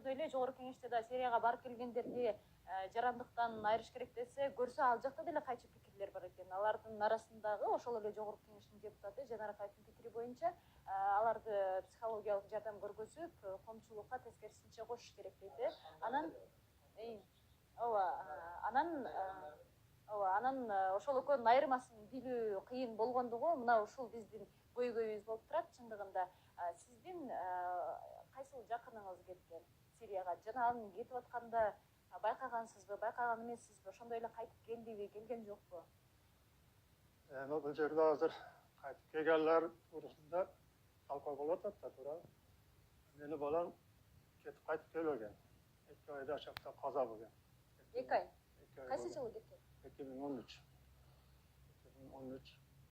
ошондой эле жогорку кеңеште да Сирияга барып келгендерди жарандыктан айырыш керек десе, көрсө ал жакта деле кайчы пикирлер бар экен. Алардын арасындагы ошол эле жогорку кеңештин депутаты Жанар Акаевдин пикири боюнча аларды психологиялык жардам көргөзүп, коомчулукка тескерисинче кошуш керек дейт. Анан анан ошол экөөнүн айырмасын билүү кыйын болгондугу мына ушул биздин көйгөйүбүз болуп турат чындыгында. Сиздин кайсыл жакыныңыз кеткен Сирияга жана анын кетип атканда байкагансызбы, байкаган эмессизби, ошондой эле кайтып келдиби, келген жокпу? Бул жерде азыр кайтып келгенler туурасында талкуу болуп атат да туура. Мени балам кетип кайтып келбеген. 2 айда ошакта каза болгон. 2 ай. Кайсы жылы кеткен? 2013.